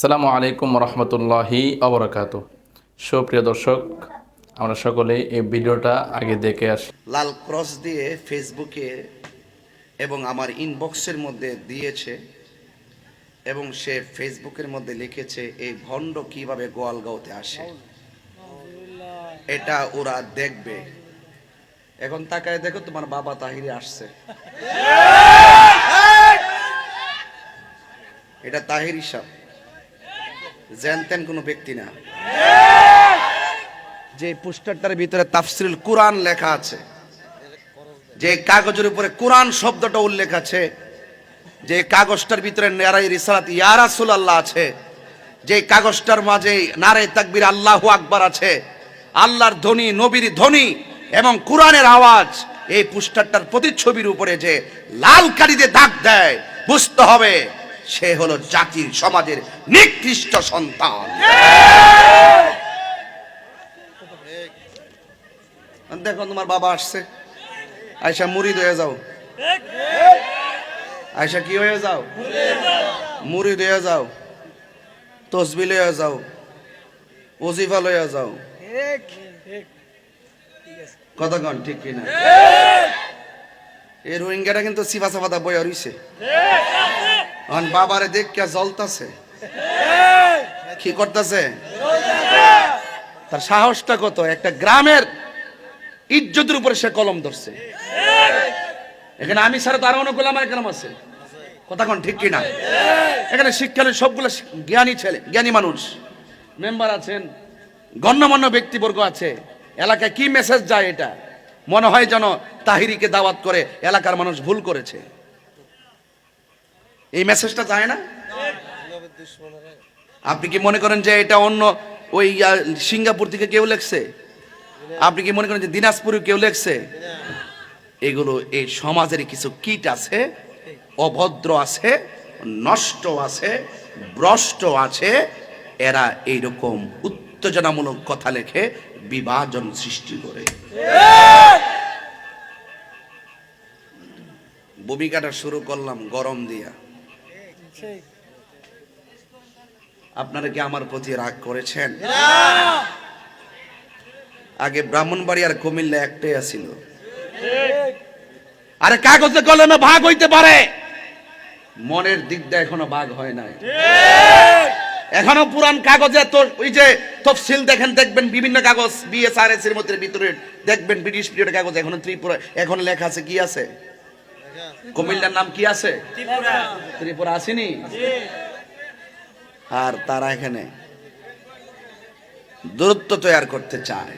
আসসালামু আলাইকুম রহমতুল্লাহি অবরাকাতু। সুপ্রিয় দর্শক, আমরা সকলে এই ভিডিওটা আগে দেখে আসি। লাল ক্রস দিয়ে ফেসবুকে এবং আমার ইনবক্সের মধ্যে দিয়েছে এবং সে ফেসবুকের মধ্যে লিখেছে এই ভণ্ড কিভাবে গোয়ালগাঁওতে আসে, এটা ওরা দেখবে। এখন তাকায় দেখো, তোমার বাবা তাহিরি আসছে। এটা তাহিরি সাহেব, জানতেন কোনো ব্যক্তি না। যে পোস্টারটার ভিতরে তাফসিরুল কুরআন লেখা আছে, যে কাগজের উপরে কোরআন শব্দটা উল্লেখ আছে, যে কাগজটার ভিতরে নারায়ে রিসালাত ইয়া রাসূলুল্লাহ আছে, যে কাগজটার মাঝে নারে তাকবীর আল্লাহু আকবার আছে, আল্লাহর ধ্বনি, নবীর ধ্বনি এবং কোরআনের আওয়াজ, এই পোস্টারটার প্রতিচ্ছবির উপরে যে লাল কালি দিয়ে দাগ দেয়, বুঝতে হবে সে হলো জাতির সমাজের নিকৃষ্ট সন্তান। দেখো তোমার বাবা আসছে, আয়সা মুরিদ হয়ে যাও। আয়সা কি হয়ে যাও? মুরিদ হয়ে যাও, তসবিহ হয়ে যাও, ওজিফা লয়ে যাও। কতক্ষণ ঠিক কিনা? এই রোহিঙ্গাটা কিন্তু সিফা সাফাদা বইয়া রইছে, বাবারে দেখ কে জ্বলতাছে, কি করতেছে, তার সাহসটা কত! একটা গ্রামের ইজ্জতের উপরে সে কলম ধরছে। এখানে আমি ছাড়া তো আরো অনেক গোলামার গ্রাম আছে, কতক্ষণ ঠিক কিনা? এখানে শিক্ষার সবগুলো জ্ঞানী ছেলে, জ্ঞানী মানুষ, মেম্বার আছেন, গণ্যমান্য ব্যক্তিবর্গ আছে। এলাকায় কি মেসেজ যায়, এটা মনে হয় যেন তাহিরিকে দাওয়াত করে এলাকার মানুষ ভুল করেছে। এই মেসেজটা যায় না? আপনি কি মনে করেন যে এটা অন্য ওই সিঙ্গাপুর থেকে কেউ লেখছে? আপনি কি মনে করেন যে দিনাজপুরে কেউ লেখছে? এগুলো এই সমাজের কিছু কীট আছে, অভদ্র আছে, নষ্ট আছে, ভ্রষ্ট আছে। এরা এইরকম উত্তেজনামূলক কথা লেখে, বিভাজন সৃষ্টি করে। ভূমিকাটা শুরু করলাম গরম দিয়া। আপনারা কি আমার প্রতি রাগ করেছেন? আগে ব্রাহ্মণবাড়ি আর কুমিল্লা একটাই আছিল। আরে কাগজে কলমে ভাগ হইতে পারে, মনের দিকটা এখনো ভাগ হয় নাই। এখনো পুরান কাগজে তো ওই যে তফসিল দেখবেন বিভিন্ন কাগজ বিএসআরএস এর মধ্যে ভিতরে দেখবেন ব্রিটিশ পিরিয়ডের কাগজ, এখনো ত্রিপুরা এখন লেখা আছে। কি আছে? কুমিল্লার নাম কি আছে? ত্রিপুরা আসেনি। আর তারা এখানে দূরত্ব তৈরি করতে চায়।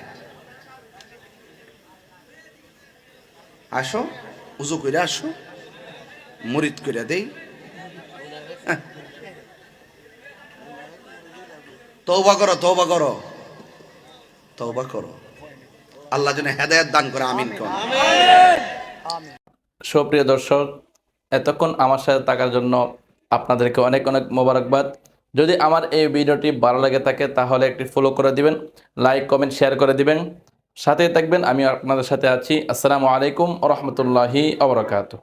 আসো, উজু করে আসো, মুরিদ করে দেই। তওবা করো, তওবা করো, তওবা করো। আল্লাহ যেন হেদায়েত দান করে, আমিন করো। সুপ্রিয় দর্শক, এতক্ষণ আমার সাথে থাকার জন্য আপনাদেরকে অনেক অনেক মোবারকবাদ। যদি আমার এই ভিডিওটি ভালো লাগে থাকে তাহলে একটি ফলো করে দিবেন, লাইক কমেন্ট শেয়ার করে দিবেন, সাথে থাকবেন। আমি আপনাদের সাথে আছি। আসসালামু আলাইকুম ওয়া রাহমাতুল্লাহি ওয়া বারাকাতুহু।